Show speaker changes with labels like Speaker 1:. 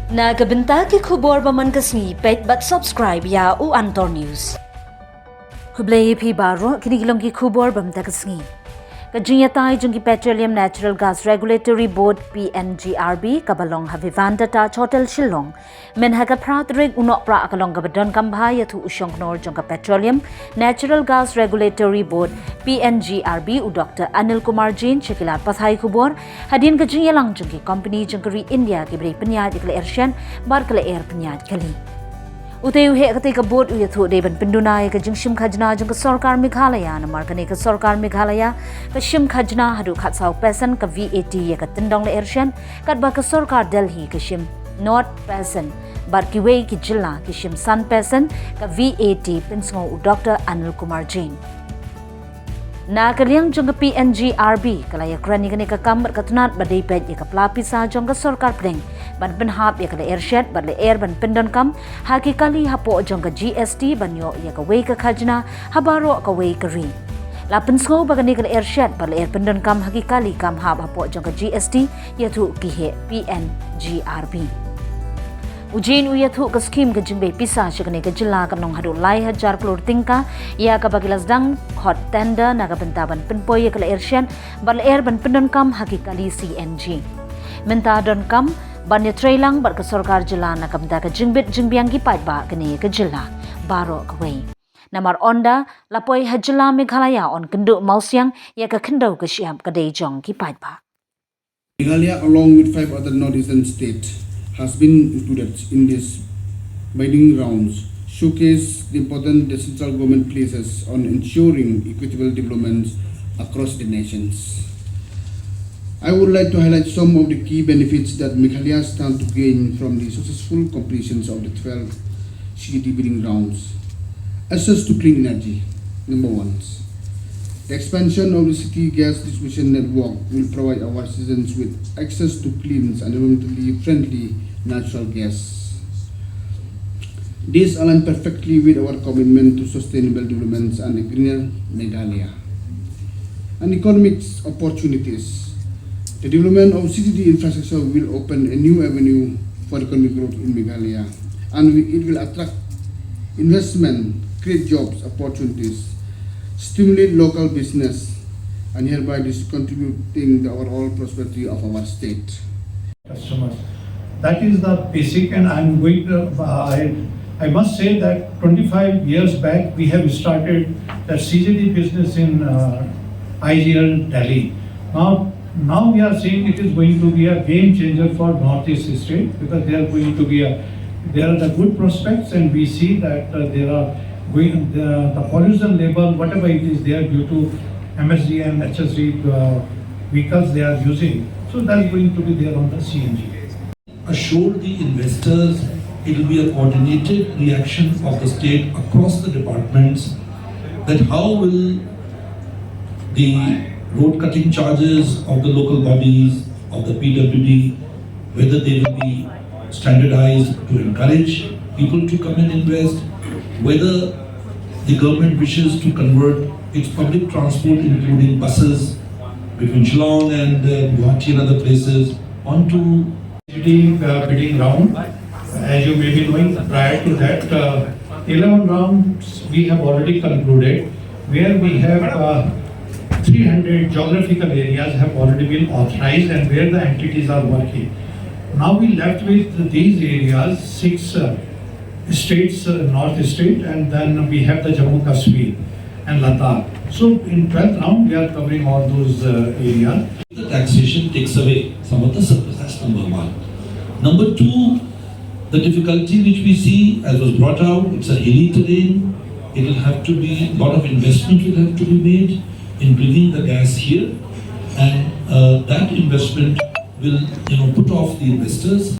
Speaker 1: Nagabenta ki khubor baman kasngi pet but subscribe ya u Antor News. Hublay phi baro kinigilong ki khubor bamta kasngi. Kajinyatai jungi Petroleum Natural Gas Regulatory Board PNGRB kabalong havivanda ta chotel shillong menhaga pratrig unok pra akalong gabadon kambha yathu usyong nor jongka Petroleum Natural Gas Regulatory Board PNGRB u Dr. Anil Kumar Jain Shekilat Pathai Khubor hadin kajinyalang jungi company jungkari India ki beri penyat ikle ersyan bar kale air penyat kali Uteu he ketika board uyathu deban pendunai ke jingshim khajna jung ke Sorkar Meghalaya namar kane ke Sorkar Meghalaya ke shim khajna hadu khatsau pesan ke VAT ya ke tyndong le ersyan kat ba ke Sorkar Delhi ke shim North pesan bar ki wei ki jilla ke shim Sun pesan ke VAT pinsngo u Dr. Anil Kumar Jain Na kaliang jong ke PNGRB kalaya krani kane ke kambat katunat badai pet ya ke pelapisa jong ke Sorkar Pring ban penhap ya ke Shet ban le air ban pendon kam haki kali hapo jong ke GST ban yo ya ke wei ke khajna habaro ke wei ke ri la pensgo bagani ke Shet ban le air pendon kam haki kali kam hap hapo jong ke GST ya thu ki he PNGRB Ujin uyathu ke skim ke jingbe pisa shikane ke jilla kanong hadu lai hajar klor tingka ya ka bagilas dang hot tender naga bentaban penpoy ke Shet ban le air ban pendon kam haki kali CNG menta don kam Banya trailang bar ke Sorkar jilla na kamda ke jingbit jingbiang ki pat ba kene ke jilla baro kwei namar onda lapoi hajilla Meghalaya on kendu mausiang ya ke kendau ke siam ke dejong ki pat ba
Speaker 2: Meghalaya along with 5 other northeastern states has been included in this bidding rounds showcase the important the central government places on ensuring equitable development across the nations. I would like to highlight some of the key benefits that Meghalaya stand to gain from the successful completions of the 12 CGD bidding rounds. Access to clean energy, number 1. The expansion of the city gas distribution network will provide our citizens with access to clean and environmentally friendly natural gas. This aligns perfectly with our commitment to sustainable development and a greener Meghalaya. And economic opportunities. The development of CGD infrastructure will open a new avenue for economic growth in Meghalaya, and it will attract investment, create jobs, opportunities, stimulate local business, and hereby this contributing to the overall prosperity of our state.
Speaker 3: Customers. That is the basic, and I'm going to. I must say that 25 years back we have started the CGD business in IGL Delhi. Now we are saying it is going to be a game changer for Northeast state because there are the good prospects, and we see that there are going the pollution level, whatever it is there due to MSD and HSD vehicles they are using. So that is going to be there on the CNG.
Speaker 4: Assure the investors it will be a coordinated reaction of the state across the departments that how will the road cutting charges of the local bodies, of the PWD, whether they will be standardized to encourage people to come and invest, whether the government wishes to convert its public transport, including buses, between Shillong and Guwahati and other places, onto
Speaker 3: bidding round. As you may be knowing, prior to that, 11 rounds we have already concluded, where we have 300 geographical areas have already been authorized and where the entities are working. Now we left with these areas, 6 states, North state, and then we have the Jammu Kashmir and Ladakh. So in 12th round we are covering all those areas.
Speaker 4: The taxation takes away some of the surplus. That's number 1. Number 2, the difficulty which we see, as was brought out, it's a hilly terrain. It will have to be, a lot of investment will have to be made in bringing the gas here, and that investment will put off the investors.